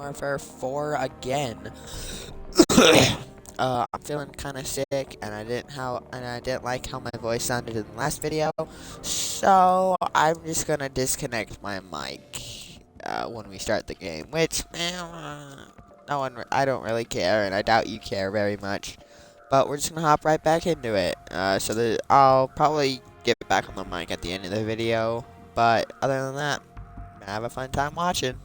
Warfare 4 again. I'm feeling kind of sick, and I didn't like how my voice sounded in the last video, so I'm just gonna disconnect my mic when we start the game. Which, I don't really care, and I doubt you care very much. But we're just gonna hop right back into it. I'll probably get back on the mic at the end of the video. But other than that, have a fun time watching.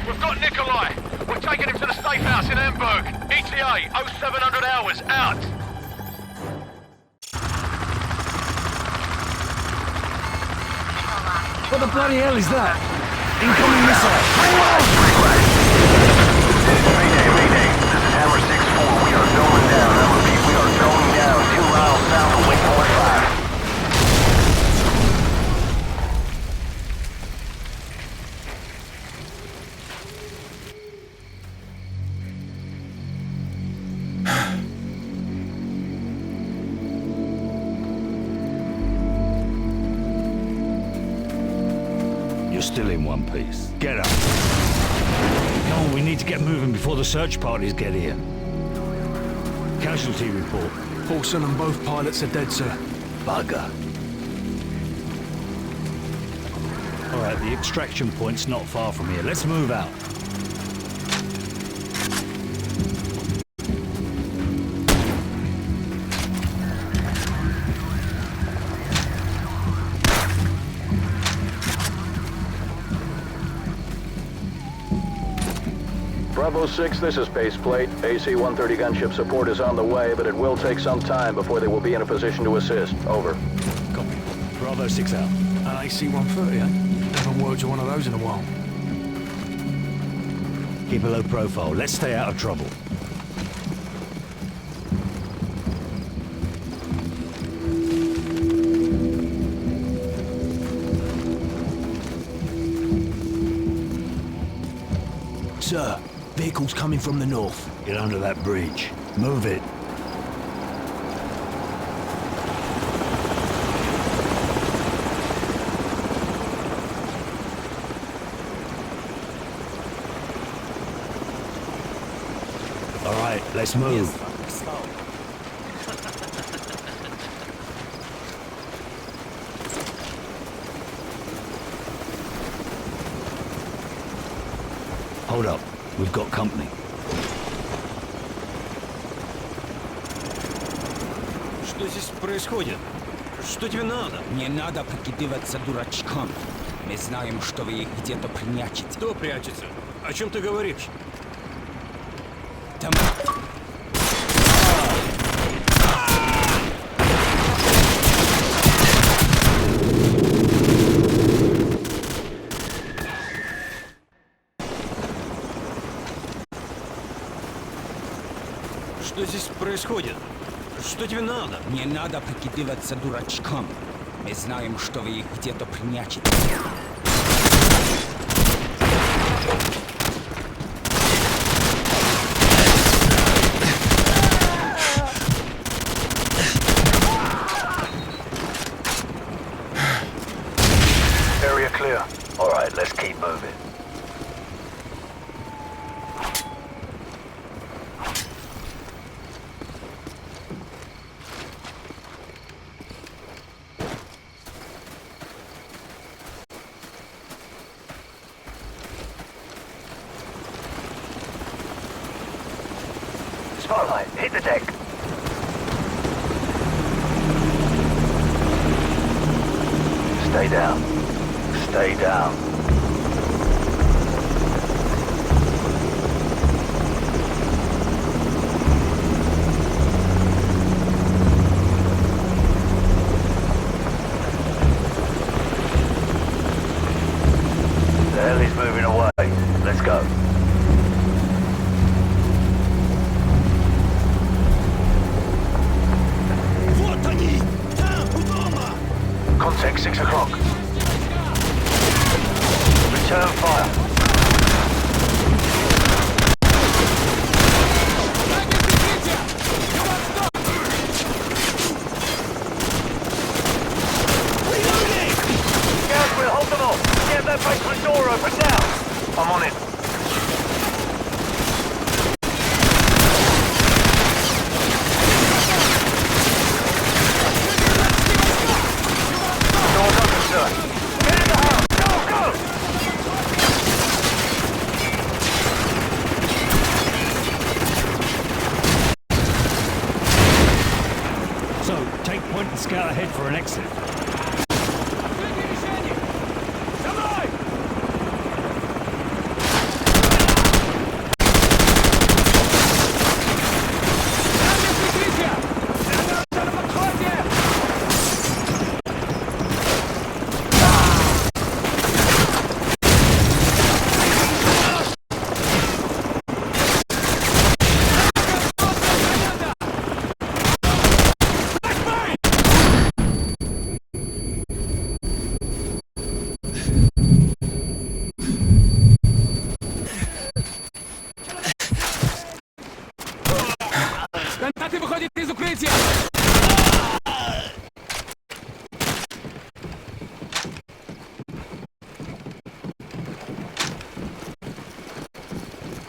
We've got Nikolai. We're taking him to the safe house in Hamburg. ETA 0700 hours. Out. What the bloody hell is that? Incoming missile! Hang on! Mayday. This is Hammer 6-4. We are going down. I repeat, we are going down 2 miles south of Waypoint 5. You're still in one piece. Get up. Come on, we need to get moving before the search parties get here. Casualty report. Paulson and both pilots are dead, sir. Bugger. All right, the extraction point's not far from here. Let's move out. Bravo 6, this is Baseplate. AC-130 gunship support is on the way, but it will take some time before they will be in a position to assist. Over. Copy. Bravo 6 out. An AC-130, eh? Haven't worked with one of those in a while. Keep a low profile. Let's stay out of trouble. Sir, vehicles coming from the north. Get under that bridge. Move it. All right, let's move. Hold up. We've got company. Что здесь происходит? Что тебе надо? Не надо прикидываться дурачком. Мы знаем, что вы их где-то прячете. Кто прячется? О чем ты говоришь? Там... Что здесь происходит? Что тебе надо? Не надо прикидываться дурачком. Мы знаем, что вы их где-то прячете. Area clear. All right, let's keep moving. Spotlight, hit the deck. Stay down. Stay down. The hell is moving away. Let's go. Вот они! Там, у дома! Contact 6 o'clock. Return fire. Gabriel, hold them off. Get that basement door open now. I'm on it. Doors open, sir. Get in the house. Go, go! So, take point and scout ahead for an exit. Гранаты выходят из укрытия!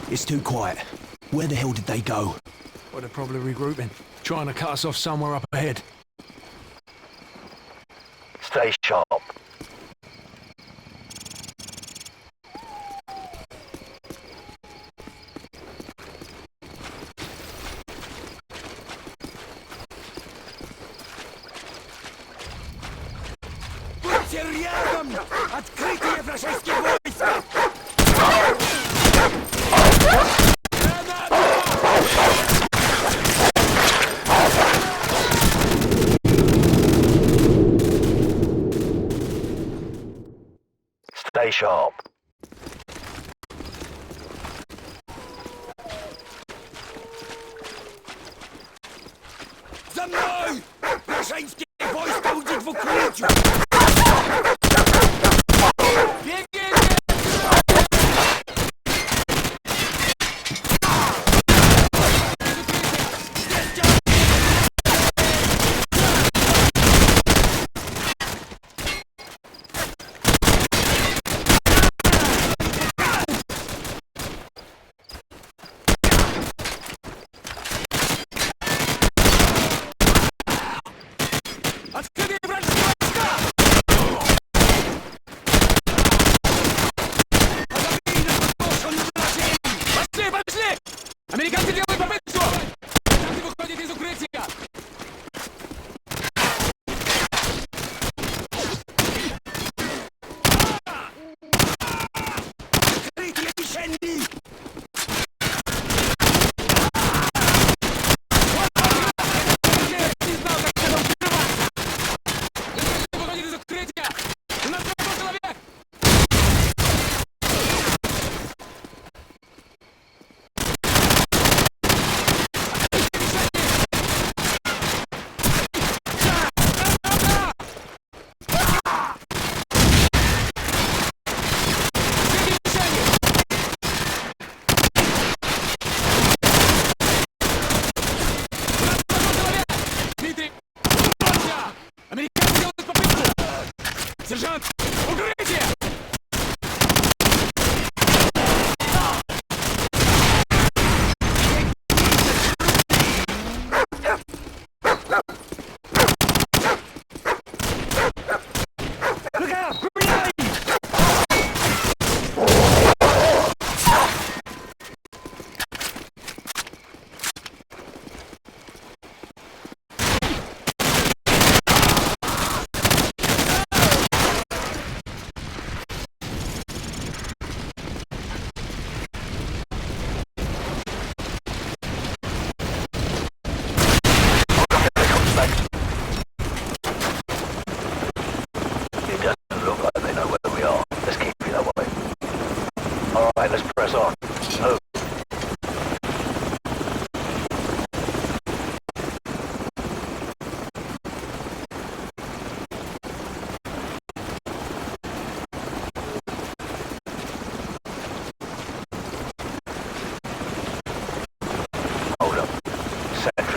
It's too quiet. Where the hell did they go? Well, they're probably regrouping. Trying to cut us off somewhere up ahead. Stay sharp. Будьте рядом! Открытие вражеских войск! Stay sharp. За мной! Вражеские войска уйдут в укрытие! Открытие вражеские войска! Пошли, пошли! Американцы делают попытку! Американцы выходят из укрытия! Открытие мишени! Не знал, как это укрываться! Американцы выходят из укрытия! У нас всего человек! Дмитрий! Американцы делают попытку! Сержант! Укрытие!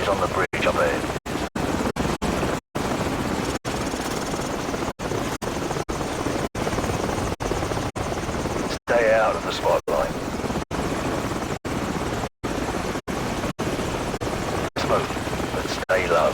Enemies on the bridge up ahead. Stay out of the spotlight. Smoke, but stay low.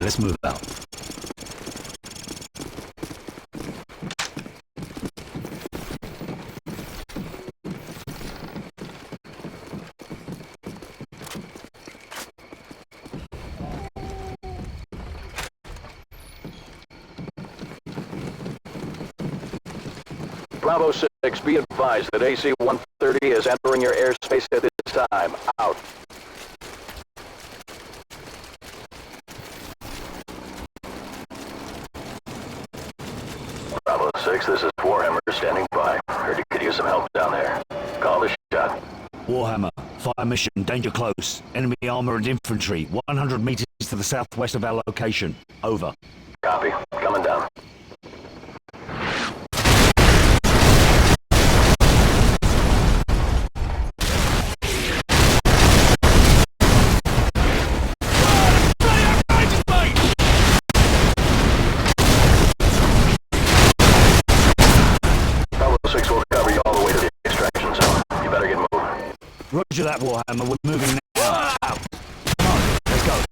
let's move out. Bravo 6, be advised that AC-130 is entering your airspace at this time. Out. Bravo 6, this is Warhammer standing by. Heard you could use some help down there. Call the shot. Warhammer, fire mission, danger close. Enemy armor and infantry, 100 meters to the southwest of our location. Over. Copy. Coming down. Roger that, Warhammer. We're moving now. Out. Come on, let's go.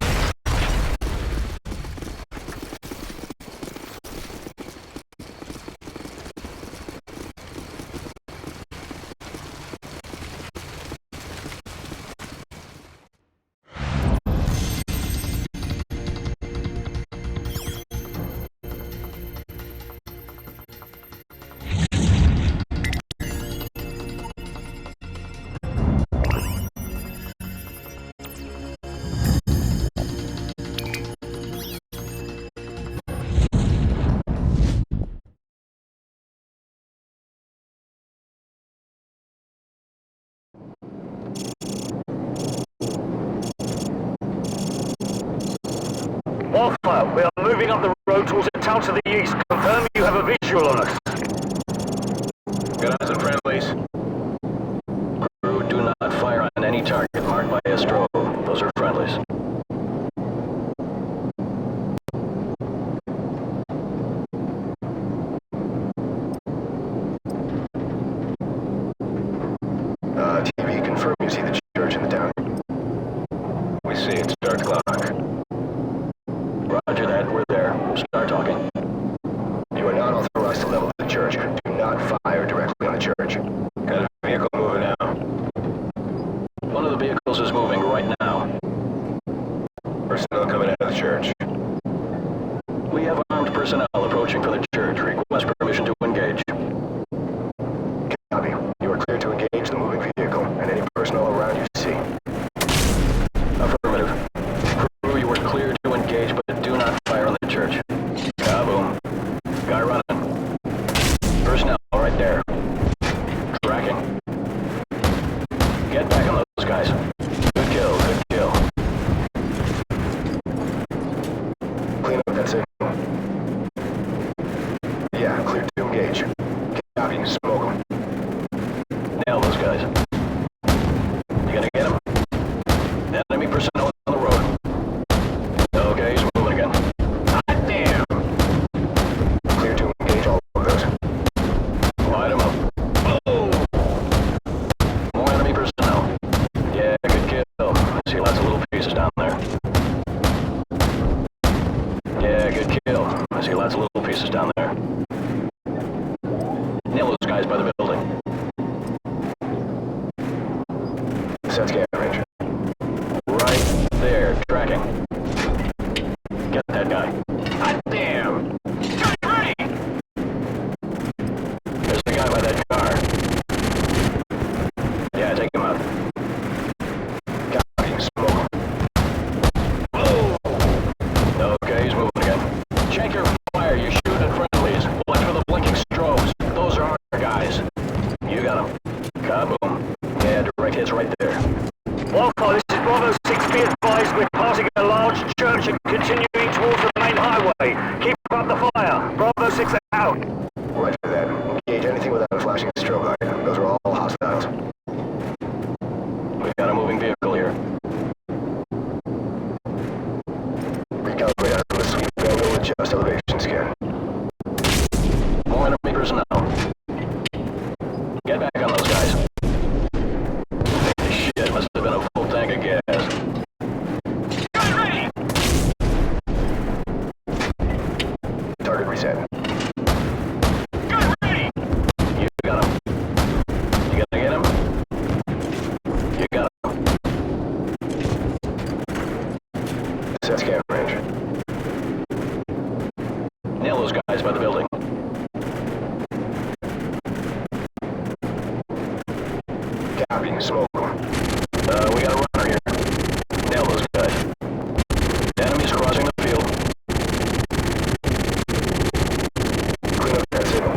Alpha, we are moving up the road towards a town to the east. Confirm you have a visual on us. Good eyes and friendlies. Crew, do not fire on any target marked by a strobe. Those are friendlies. TV, confirm you see the church in the town. We see it. Start clock. Roger that. We're there. Start talking. You are not authorized to level the church. Do not fire directly on the church. Got a vehicle moving now. One of the vehicles is moving right now. Personnel coming out of the church. We have armed personnel approaching from the church. Request permission to engage. Copy. You are clear to engage the moving vehicle and any personnel around you see. Affirmative. Crew, you are clear to engage, but do not fire on the church. Kaboom. Guy running. Personnel right there. Tracking. Get back on those guys. Good kill, good kill. Clean up that signal. Yeah, clear to engage. Copy. Smoke them. Nail those guys. You gonna get him? Enemy personnel on the road. Okay, he's moving again. Hot damn! Clear to engage all of those. Light him up. Oh! More enemy personnel. Yeah, good kill. I see lots of little pieces down there. Yeah, good kill. I see lots of little pieces down there. Nail those guys by the building. Set scan range. Right there, tracking. Get that guy. Hot damn! Get ready! There's the guy by that car. Yeah, take him out. Copy. Smoke them. Oh! Okay, he's moving again. Check your fire, you shoot at friendlies. Watch for the blinking strobes. Those are our guys. You got him. Kaboom. Yeah, direct hits right there. Alpha, this is Bravo 6. Be advised we're passing a large church and continuing towards the main highway. Keep up the fire. Bravo 6 out. Roger that. Engage anything without a flashing strobe light. Those are all hostiles. We've got a moving vehicle here. Recalibrate out of the sweep angle, adjust elevation scan. More enemy personnel. Get back on those guys. Shit, must have been a full tank of gas. Gun ready! reset. Gun ready! You got him. You gonna get him? You got him. Set scan range. Nail those guys by the building. Copy. Smoke them. We got a runner here. Nail those guys. Enemies crossing the field. Clean up that signal.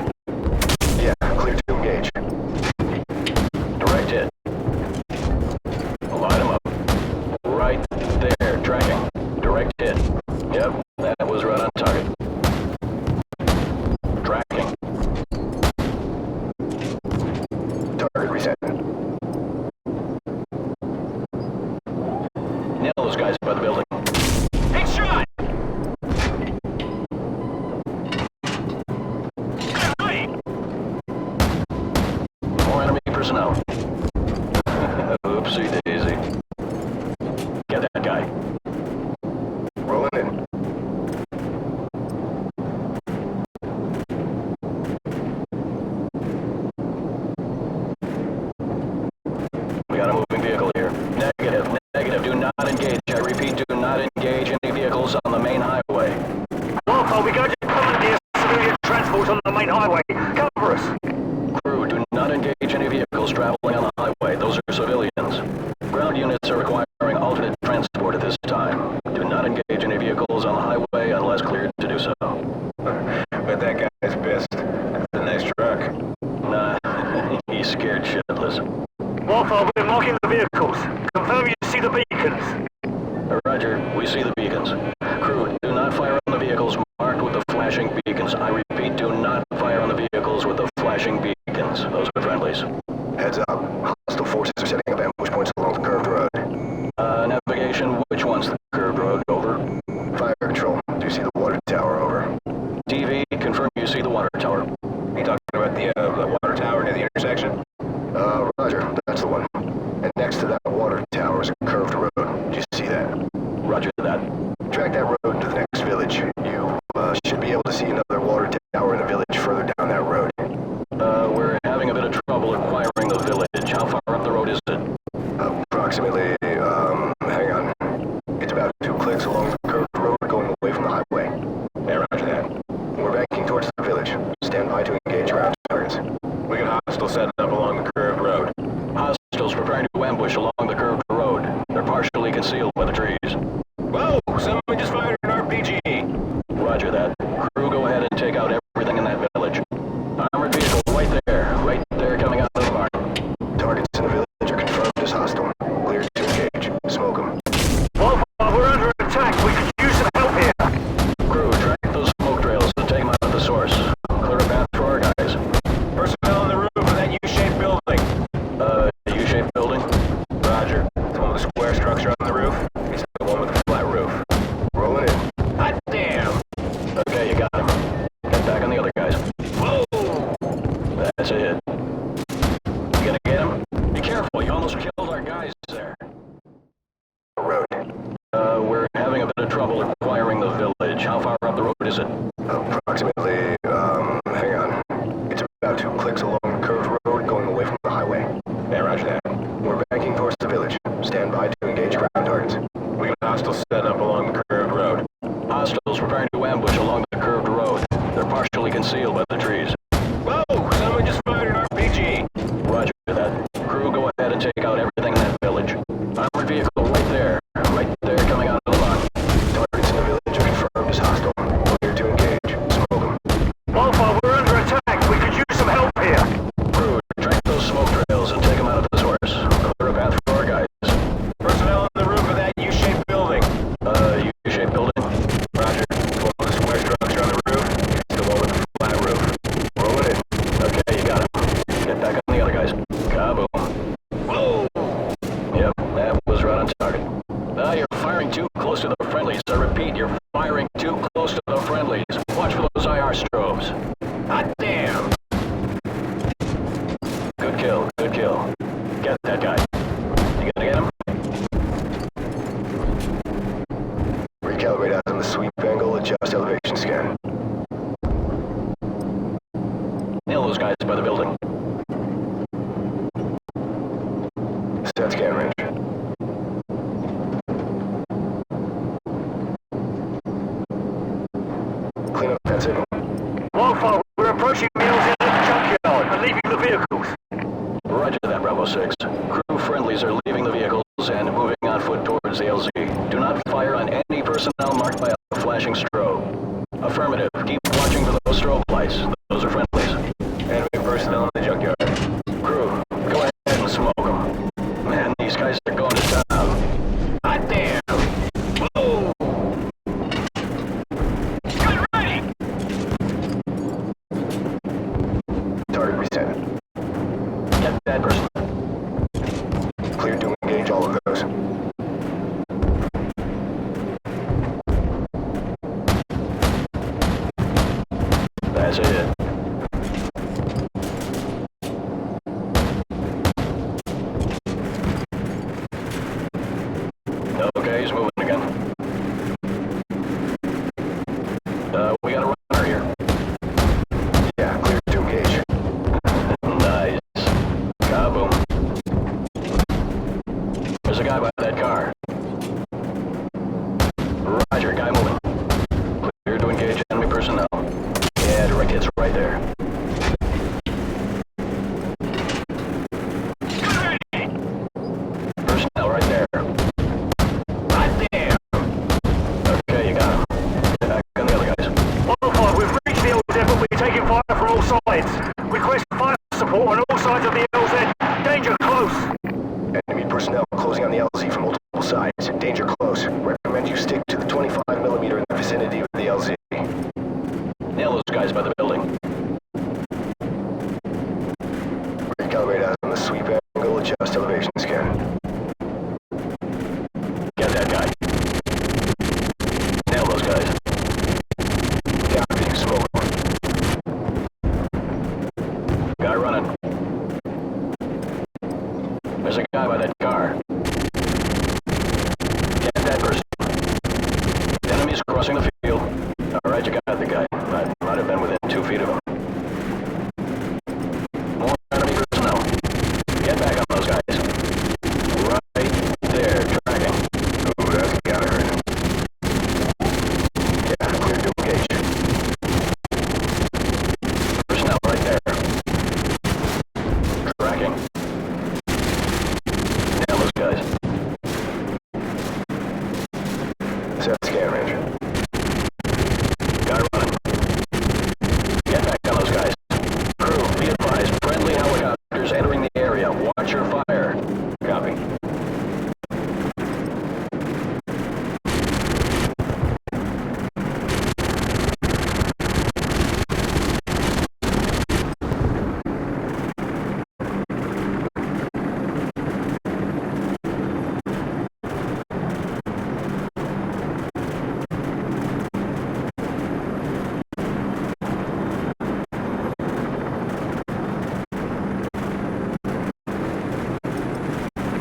Yeah, clear to engage. Direct hit. Light them up. Right there, tracking. Direct hit. Yep, that was right on target. Tracking. Target reset. Nail those guys by the building. Take shot! More enemy personnel. Oopsie daisy. Get that guy. Rolling in. We got a moving vehicle here. Negative. Negative. Do not engage. I repeat, do not engage any vehicles on the main highway. Alpha, we got you commandeer civilian transport on the main highway. Cover us. Crew, do not engage any vehicles traveling on the highway. Those are civilians. Ground units are requiring alternate transport at this time. Do not engage any vehicles on the highway unless cleared to do so. But that guy's pissed. That's the next truck. Nah, he's scared shitless. Alpha, we're marking the vehicles. Confirm you see the beacons. Roger, we see the beacons. Crew, do not fire on the vehicles marked with the flashing beacons. I repeat, do not fire on the vehicles with the flashing beacons. Those are friendlies. Heads up. Hostile forces are setting up ambush points along the curved road. Navigation, which one's the curved road? Over. Fire control, do you see the water tower? Over. TV, confirm you see the water tower. Are you talking about the water tower near the intersection? Roger, that's the one. And next to that water tower is a curved road. Do you see that? Roger that. Track that road to the next village. You should be able to see another water tower in a village further down that road. We're having a bit of trouble acquiring the village. How far up the road is it? Approximately, hang on. It's about 2 clicks along the curved road going away from the highway. Yeah, roger that. We're banking towards the village. Stand by to engage ground targets. We got hostiles setting up along the curved road. Hostiles preparing to ambush along the curved road. They're partially concealed by the trees. Whoa! Someone just fired an RPG! Roger that. Crew, go ahead and take out everything in that village. Armored vehicle right there coming out of the mark. Targets in the village are confirmed as hostile. Clear to engage. Smoke them. Alpha, we're under attack. We could use some help here. Crew, track those smoke trails and take them out of the source. Clear a path for our guys. Personnel on the roof of that U-shaped building. U-shaped building? Roger. The one with the square structure on the roof? It's the one with the flat roof. Rolling in. Hot damn! Okay, you got him. Get back on the other guys. Whoa! That's a hit. You gonna get him? Be careful, you almost killed our guys there. Road. We're having a bit of trouble acquiring the village. How far up the road is it? Approximately, hang on. It's about 2 clicks along the curved road going away from the highway. Yeah, roger that. We're banking towards the village. Stand by to engage ground targets. We got hostiles set up along the curved road. Hostiles preparing to ambush along the curved road. They're partially concealed by the trees. Whoa! Someone just fired an RPG! Roger that. Crew, go ahead and take out everything in that village. Armored vehicle right there coming out of the mark. Targets in the village are confirmed as hostile. Clear to engage. Smoke them. Alpha, we're under attack. We could use some help here. Crew, track those smoke trails and take them out of the source. Clear a path for our guys. Personnel on the roof of that U-shaped building. U-shaped building? Roger. The one with the square structure on the roof. It's the one with the flat roof. Rolling in. Okay, you got him. Get back on the other guys. Kaboom. Whoa! Yep, that was right on target. You're firing too close to the friendlies. I repeat, you're firing too close to the friendlies. Watch for those IR strobes. Hot damn! Good kill, good kill. Get that guy. You gonna get him? Recalibrate out on the sweep angle, adjust elevation scan. personnel marked by a flashing strobe. Affirmative. Keep watching for those strobe lights. Those are friendlies. Enemy personnel in the junkyard. Crew, go ahead and smoke them. Man, these guys are going to town. Hot damn! Whoa! Get ready! Target reset. Get that person. Clear to engage all of those. That's it. Okay, he's moving again. We got a runner here. Yeah, clear to engage. Nice. Kaboom. There's a guy by that car. Roger, guy moving. Clear to engage enemy personnel. Yeah, direct hits right there. Personnel right there. Hot damn! Okay, you got him. Get back on the other guys. 105, we've reached the LZ, but we're taking fire from all sides. Request fire support on all sides of the LZ. Danger close. Enemy personnel closing on the LZ from multiple sides. Danger close. Recommend you stick to the 25mm in the vicinity of the LZ. Nail those guys by the building. Recalibrate out on the sweep angle, adjust elevation scan. Get that guy. Nail those guys. Copy, smoke. Guy running. There's a guy by that car. Get that person. Enemies crossing the field. Alright, you got the guy. Might have been within 2 feet of him. More enemy personnel. Get back on those guys. Right there, tracking. Ooh, that's gotta hurt. Yeah, clear to engage. Personnel right there. Tracking. Nail those guys. Set scan range. Guy running. Get back on those guys. Crew, be advised. Friendly helicopters entering the area. Watch your fire. Copy.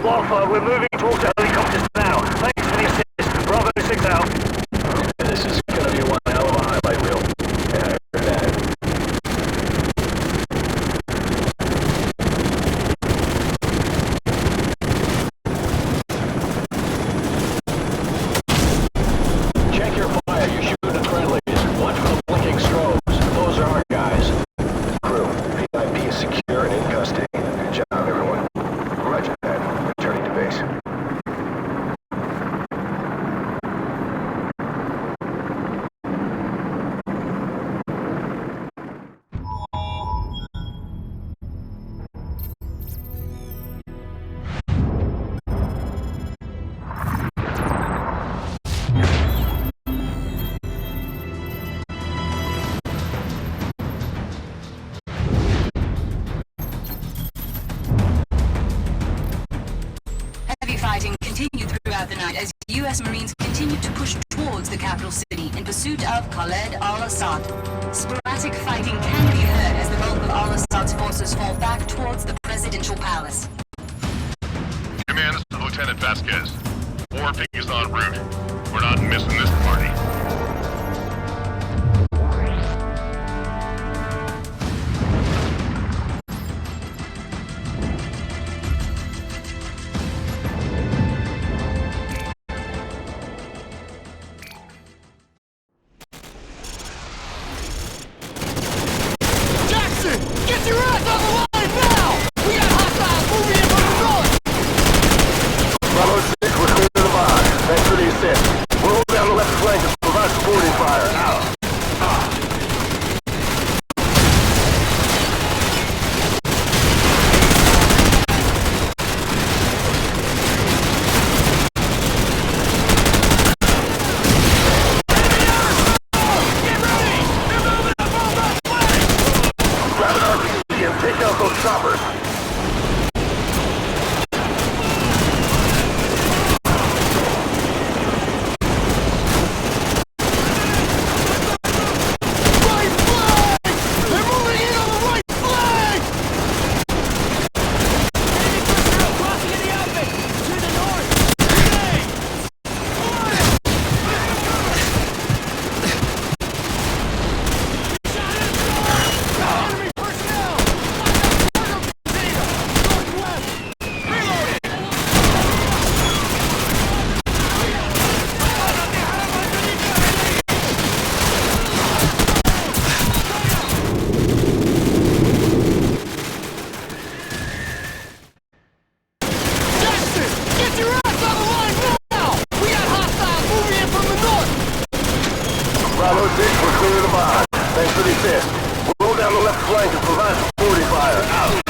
Wildfire, we're moving towards the helicopters now. Thanks for the assist. Bravo 6 out. This is gonna be one hell of a highlight reel. Yeah, I heard that. Check your fire. You're shooting at friendlies. Watch for the blinking strobes. Those are our guys. Crew, VIP is secure and in custody. Good job, everyone. Roger that. Returning to base. Heavy fighting continued throughout the night as U.S. Marines continued to push towards the capital city in pursuit of Khaled al-Assad. Sporadic fighting can be heard as the bulk of al-Assad's forces fall back towards the presidential palace. Command, this is Lieutenant Vasquez. Warping is en route. We're not missing this party. Get your ass on the line now! We got hostiles moving in from the north! Bravo 6, we're clear to the bar. Thanks for the assist. We'll hold down the left clear the box. Thanks for the assist. We'll roll down the left flank and provide supporting fire. Out.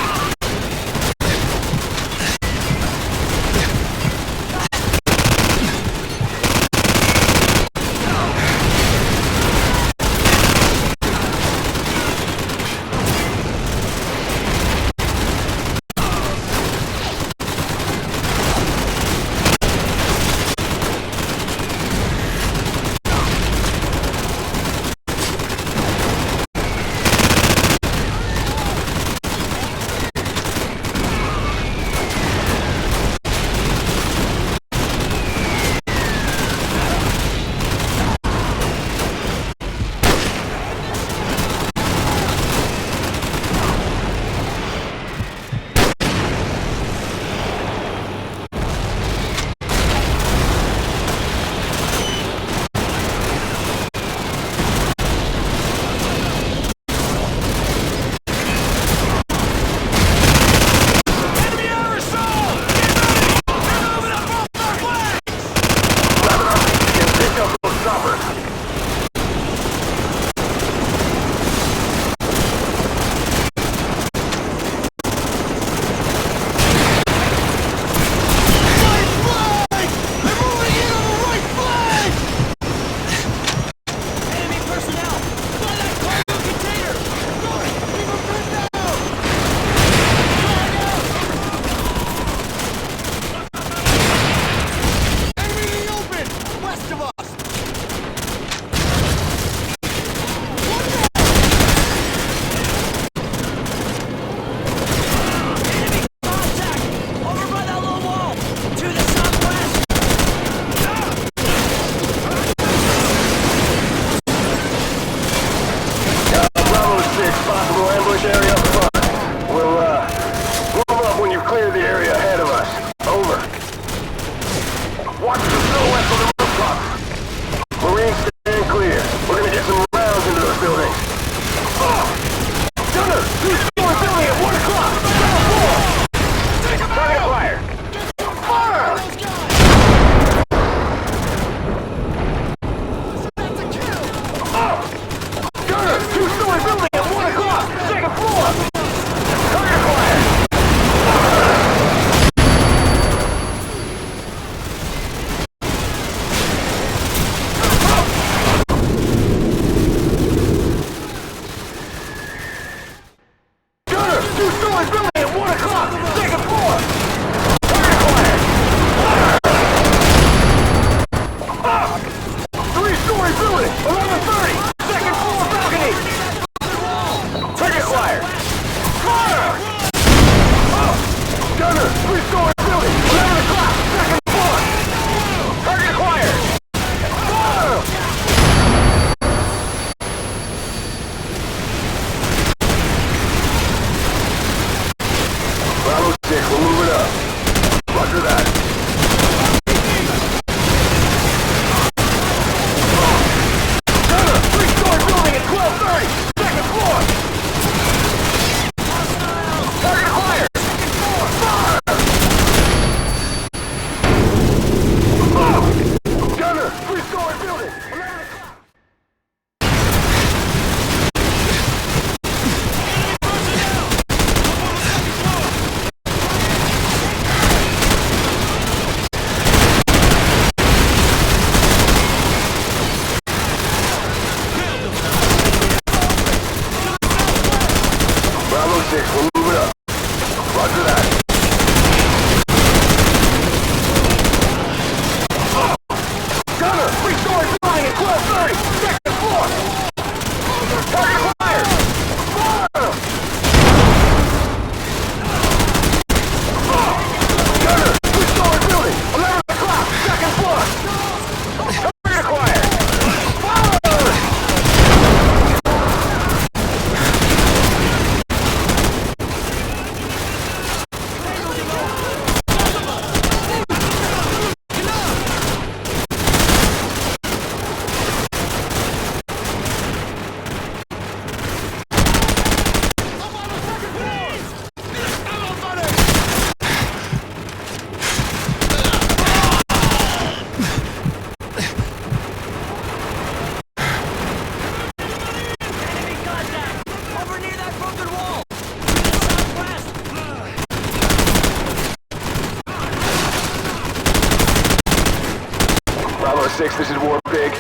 6, this is War Big.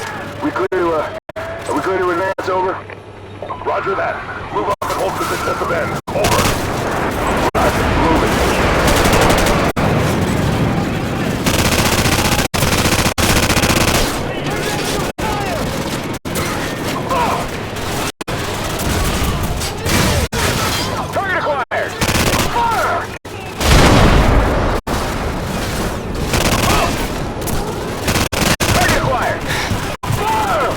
We clear to advance, over? Roger that. Move up and hold position at the bend. Over. Roger, moving. Target acquired! Fire! Target acquired! Fire!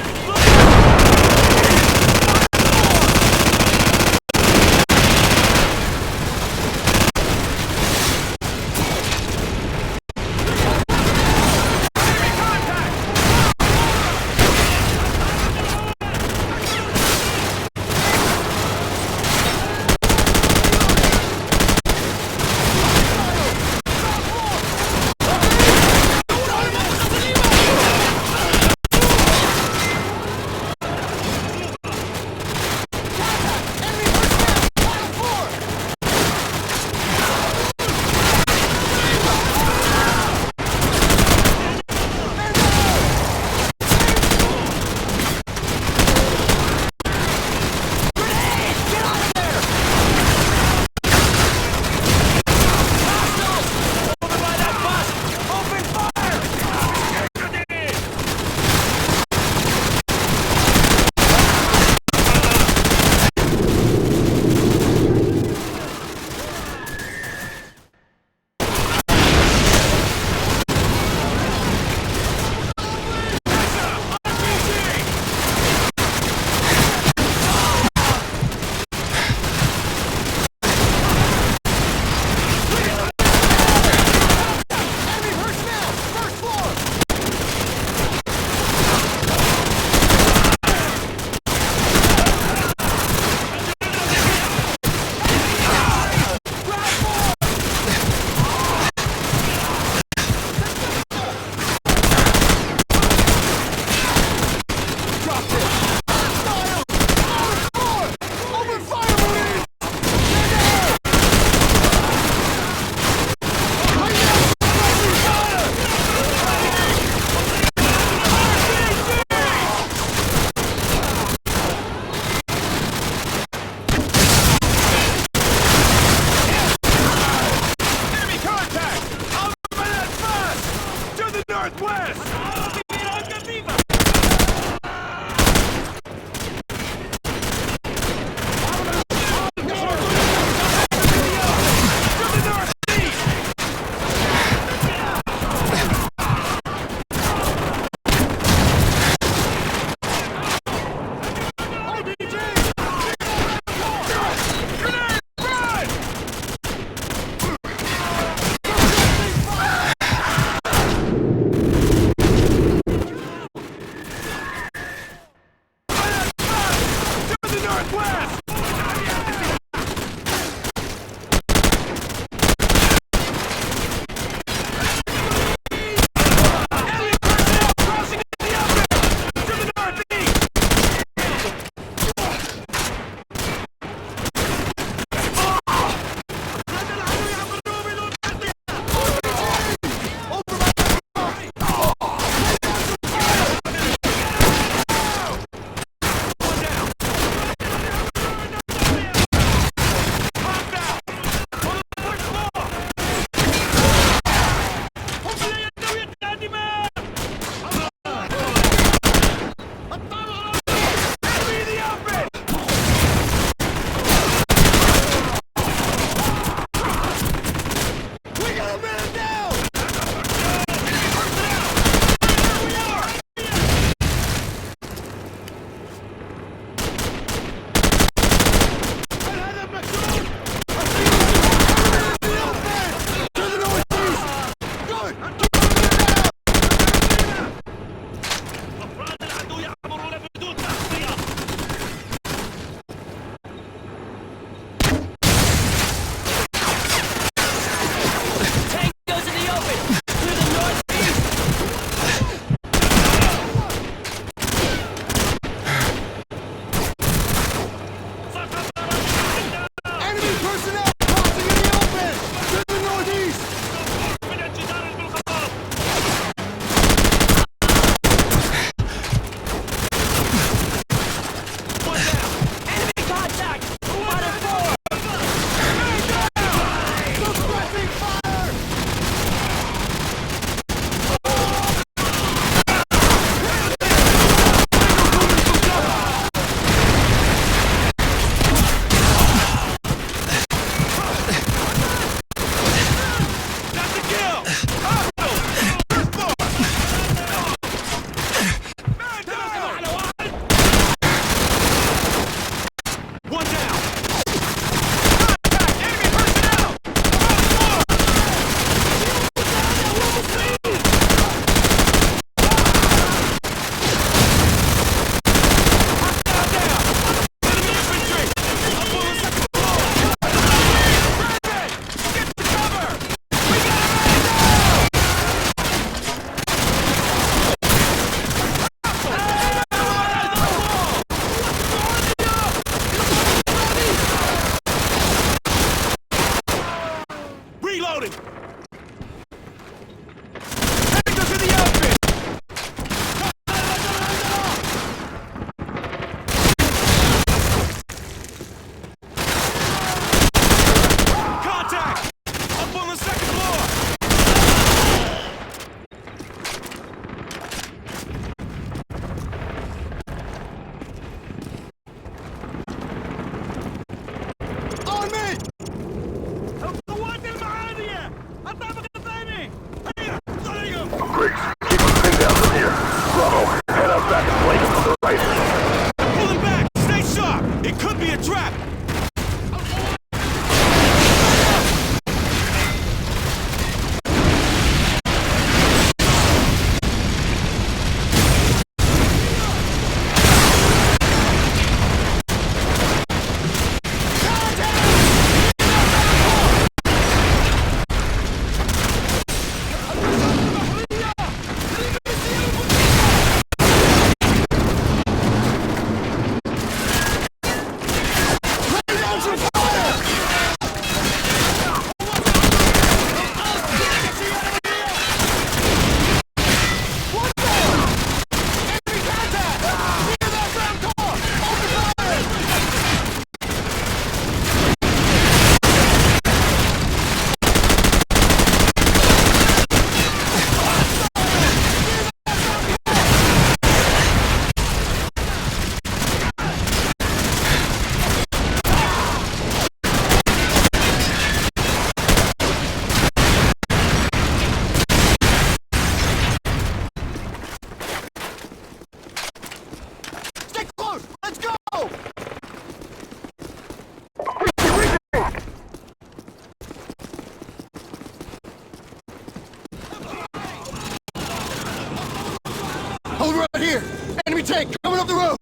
tank coming up the road!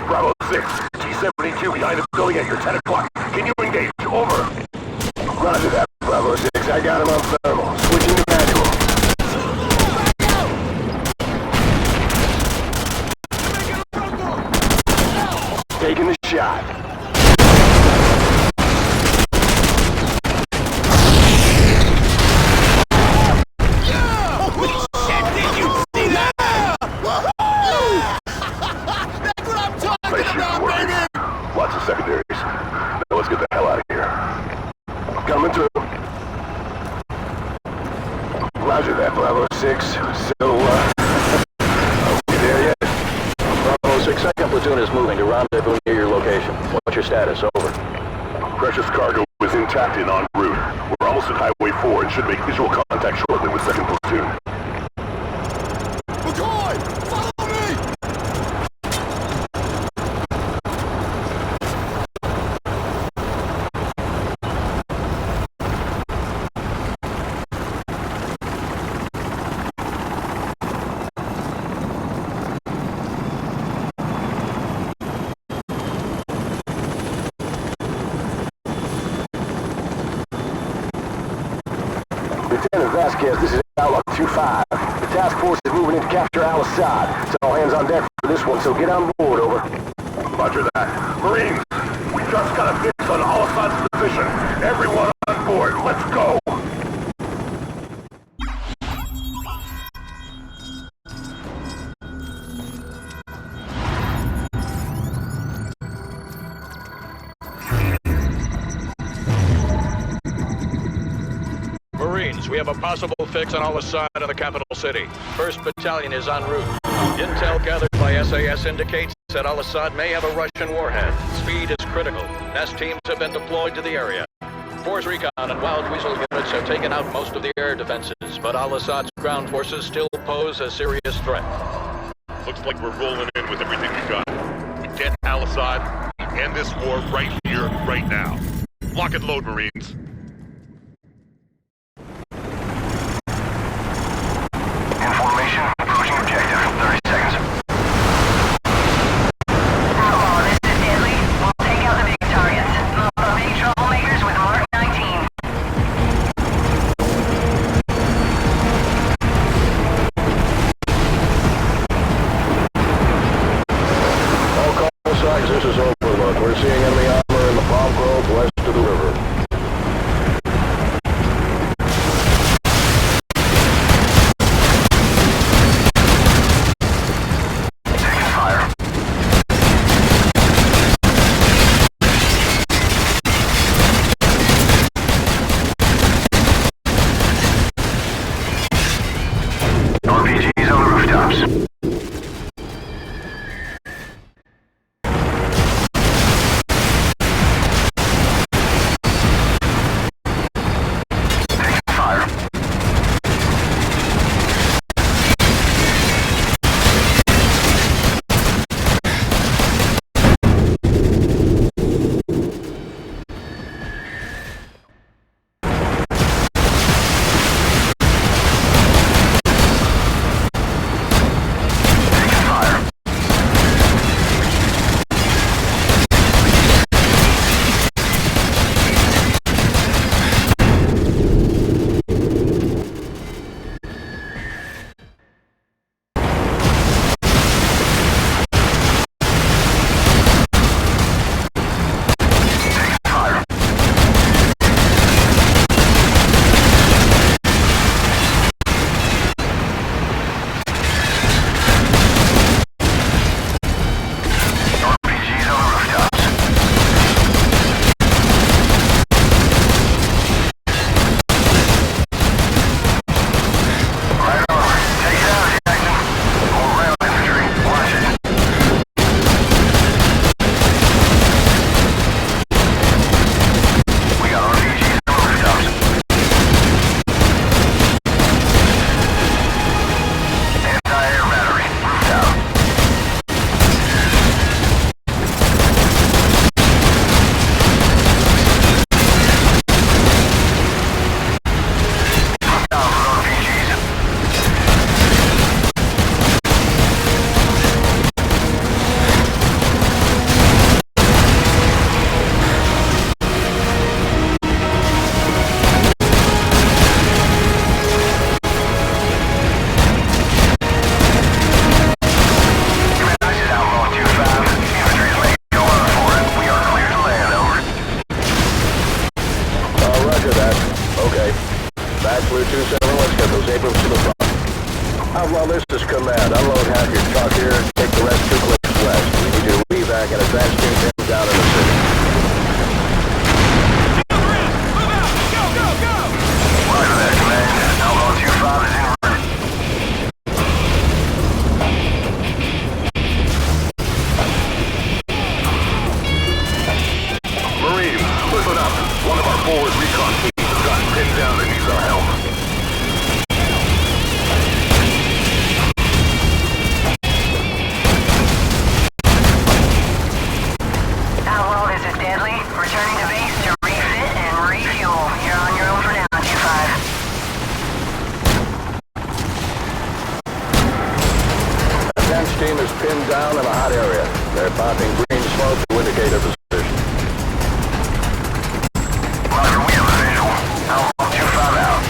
Bravo 6, T-72 behind the building at your 10 o'clock. Can you engage? Over. Roger that, Bravo 6. I got him on thermal. Switching to manual. Taking the shot. Lots of secondaries. Now let's get the hell out of here. Coming through. Roger that, Bravo 6. So, are we there yet? Bravo 6, second platoon is moving to rendezvous near your location. What's your status? Over. Precious cargo is intact and en route. We're almost at Highway 4 and should make visual contact shortly with second platoon. McCoy! Follow me! Lieutenant Vasquez, this is Outlook 2-5. The task force is moving in to capture Al-Assad. It's all hands on deck for this one, so get on board, over. Roger that. Marines, we just got a fix on Al-Assad's position. Everyone on board, let's go! Marines, we have a possible fix on Al-Assad in the capital city. 1st Battalion is en route. Intel gathered by SAS indicates that Al-Assad may have a Russian warhead. Speed is critical. NAS teams have been deployed to the area. Force Recon and Wild Weasel units have taken out most of the air defenses, but Al-Assad's ground forces still pose a serious threat. Looks like we're rolling in with everything we got. We get Al-Assad, we end this war right here, right now. Lock and load, Marines. Information, approaching objective. 30 seconds. Outlaw, this is Deadly. We'll take out the big targets. Not any troublemakers with Mark 19. All call signs, this is Overlook. We're seeing enemy armor in the palm grove west of the river. okay? Bachelor 271, let's get those Abrams to the front. Outlaw, this is command. Unload half your truck here and take the rest 2 clicks west. We need your evac and advance team pins down in the city. Roger that, command. Outlaw 25 is in route. Marines, listen up. One of our forward recon teams has gotten pinned down and needs our help. Outlaw, this is Deadly. Returning to base to refit and refuel. You're on your own for now, 2-5. Advance team is pinned down in a hot area. They're popping green smoke to indicate a position. Roger, we have a visual. Outlaw 2-5 out.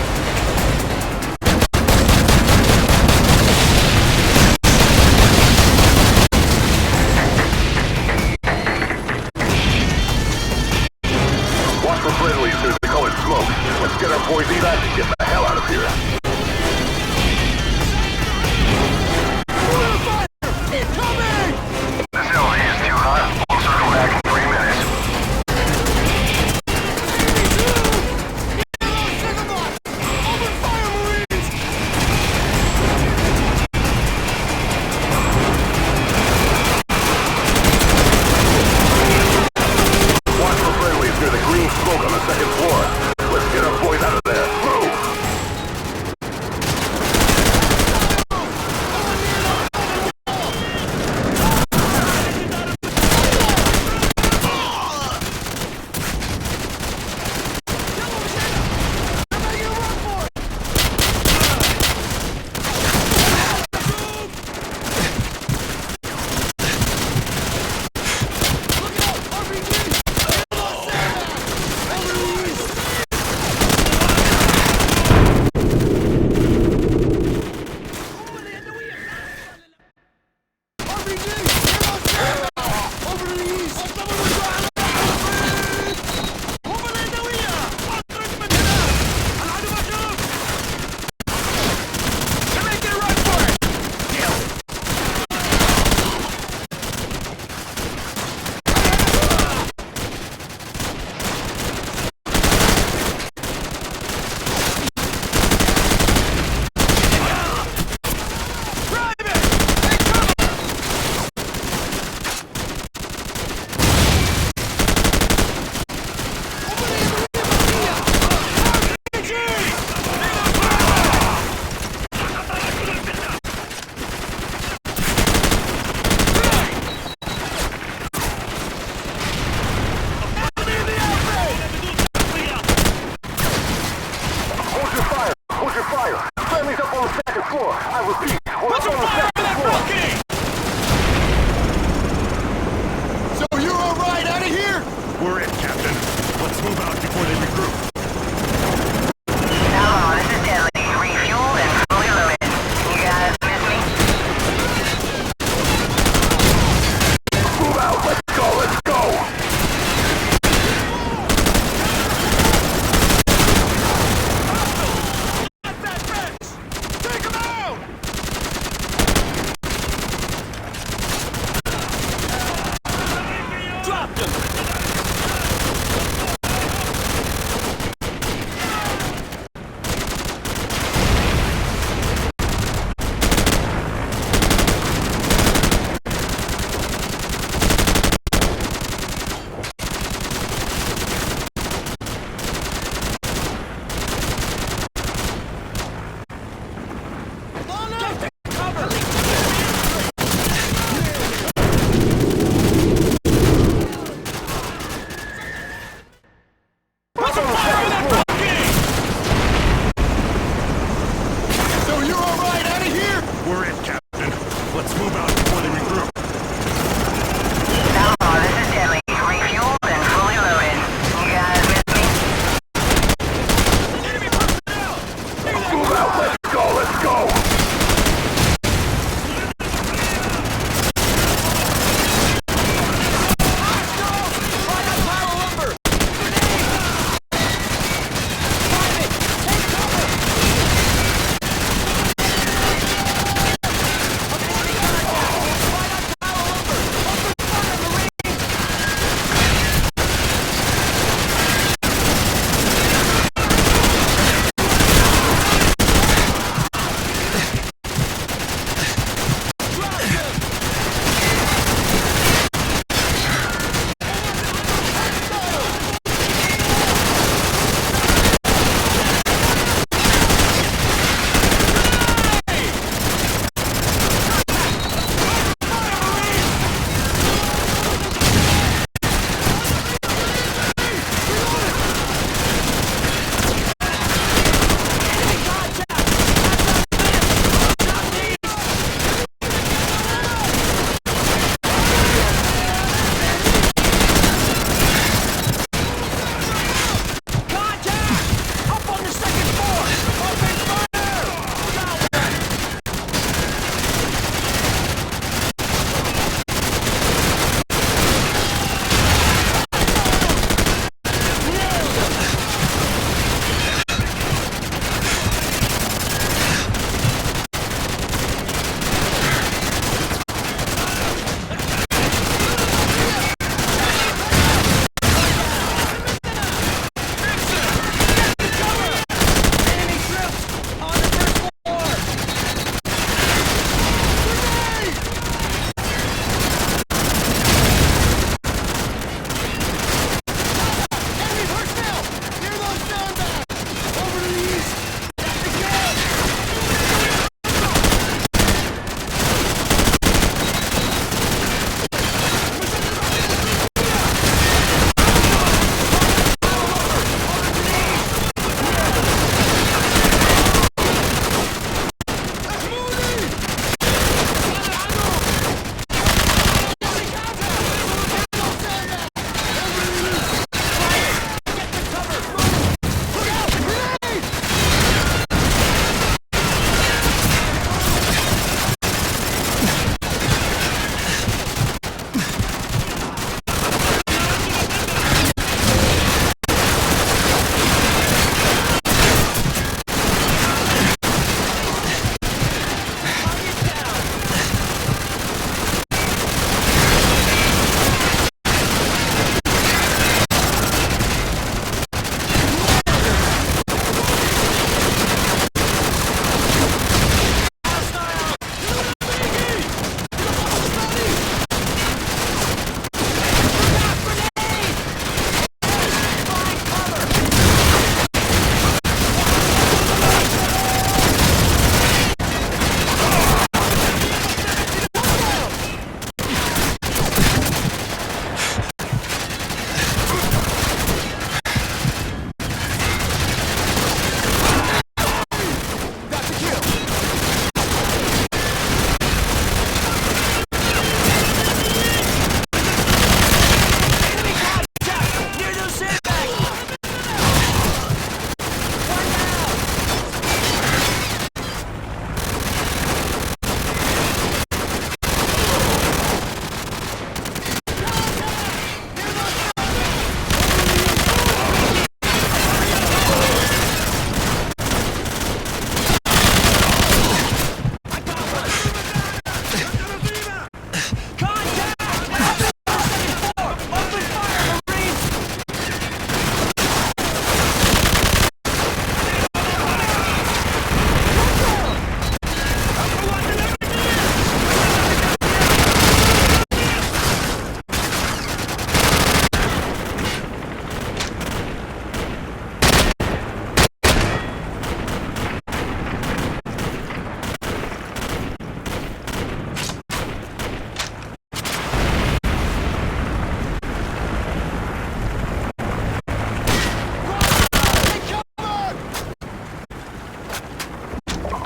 Watch for friendlies through the colored smoke. Let's get our boys evac and get the hell out of here. This LZ is too hot. We'll circle back in 3 minutes. Watch for friendlies near the green smoke on the 2nd floor. Let's get our boys out of there. Move!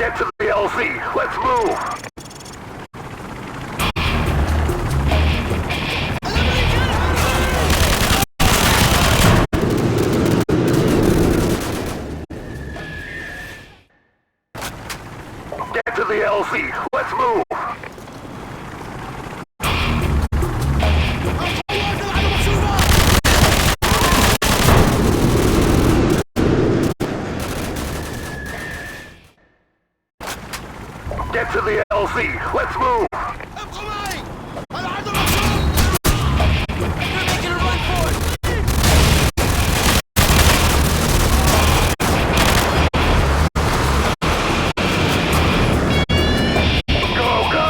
Get to the LZ. Let's move. Get to the LZ. Let's move. Get to the LZ. Let's move. They're making a run for it! Go, go!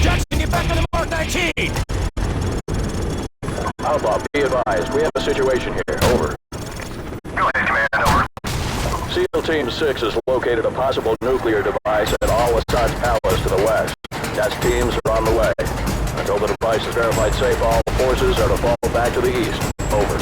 Jackson, get back to the Mark 19! Outlaw, be advised. We have a situation here. Over. Go ahead, Command. Over. SEAL Team 6 has located a possible nuclear device at Al-Assad's palace to the west. Task teams are on the way. Until the device is verified safe, all forces are to fall back to the east. Over.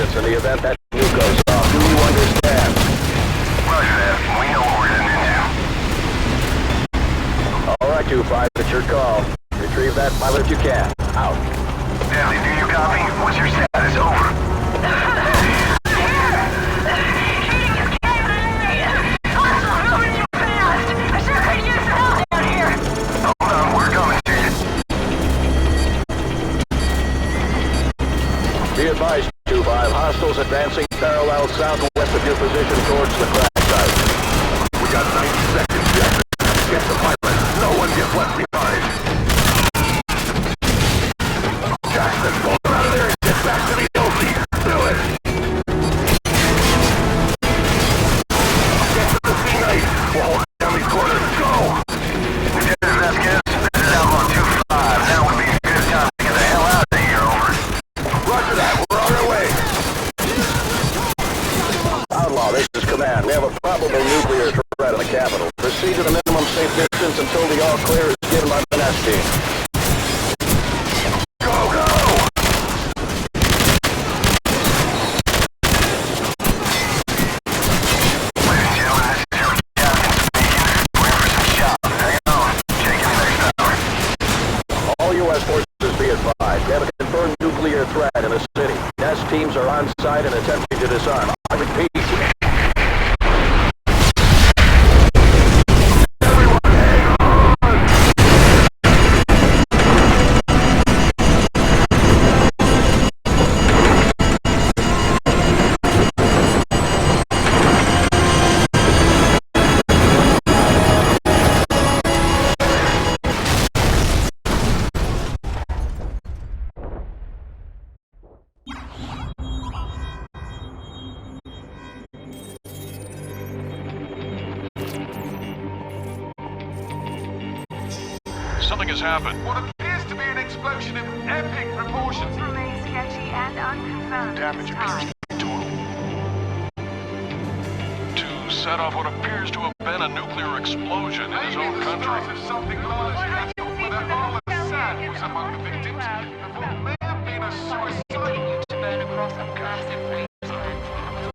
In the event that nuke goes off, do you understand? Roger that. We know what we're heading into. All right, 2-5, it's your call. Retrieve that pilot if you can. Out. Deadly, do you copy? What's your status? Over. Hold on, we're coming to you. Be advised, 2-5, hostiles advancing parallel southwest of your position towards the crash site. We got 90 seconds, Jackson. Get the pilot. No one gets left behind. Jackson, pull him out of there and get back to the LZ. Do it. Get to the C-Night. We'll hold down these corners. Go. Lieutenant Vasquez, this is Outlaw 2-5. Now would be a good time to get the hell out of here. Over. Roger that. We're on our way. Outlaw, this is command. We have a probable nuclear threat in the capital. Proceed to the minimum safe distance until the all-clear is given by the NEST team. Go, go. Ladies and gentlemen, this is your captain speaking. We're in for some shots. Hang on. Check in the next hour. All U.S. forces be advised. We have a confirmed nuclear threat in the city. NEST teams are on site and attempting to disarm. I repeat. Something has happened. What appears to be an explosion of epic proportions. Remains sketchy and unconfirmed. Damage appears to be total. To set off what appears to have been a nuclear explosion in his own country. Of something large, but Al-Assad was among the victims of what may have been a suicide. To burn across a massive wasteland.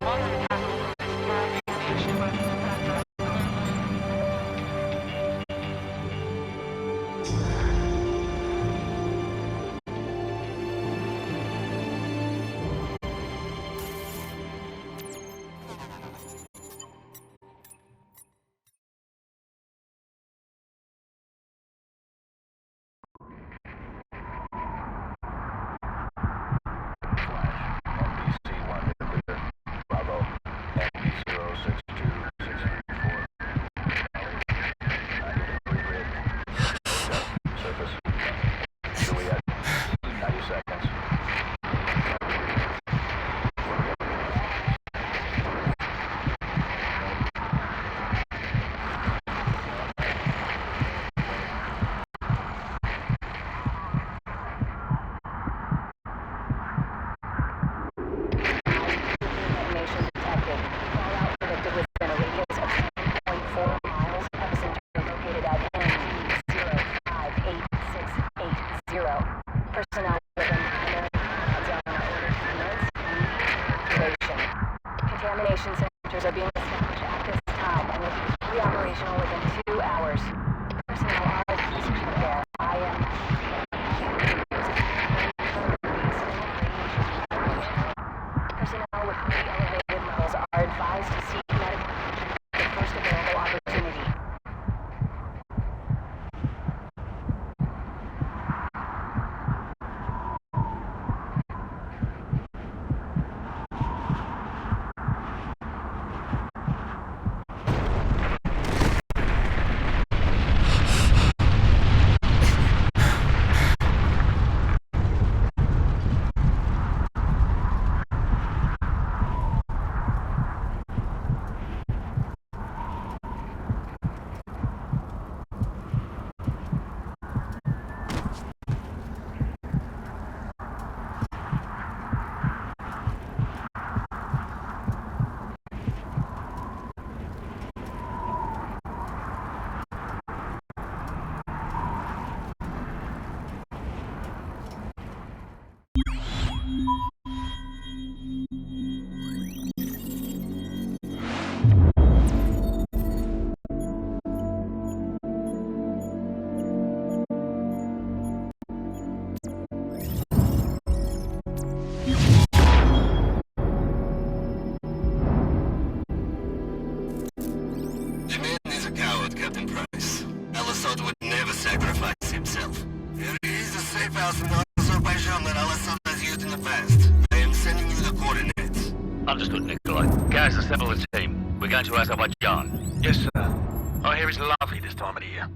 Once the capital of this flag nation was Decontamination centers are being established at this time and will be fully operational within 2 hours. Personnel are advised there. I am... Personnel with highly elevated levels are advised to seek medical attention at the first available opportunity. Captain Price. Al-Assad would never sacrifice himself. There is a safe house in Azerbaijan that Al-Assad has used in the past. I am sending you the coordinates. Understood, Nikolai. Guys, assemble the team. We're going to Azerbaijan. Yes, sir. I hear it's lovely this time of the year.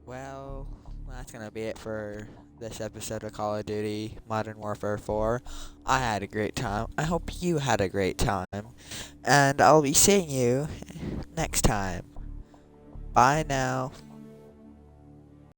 Well, that's gonna be it for this episode of Call of Duty Modern Warfare 4. I had a great time. I hope you had a great time. And I'll be seeing you next time. Bye now.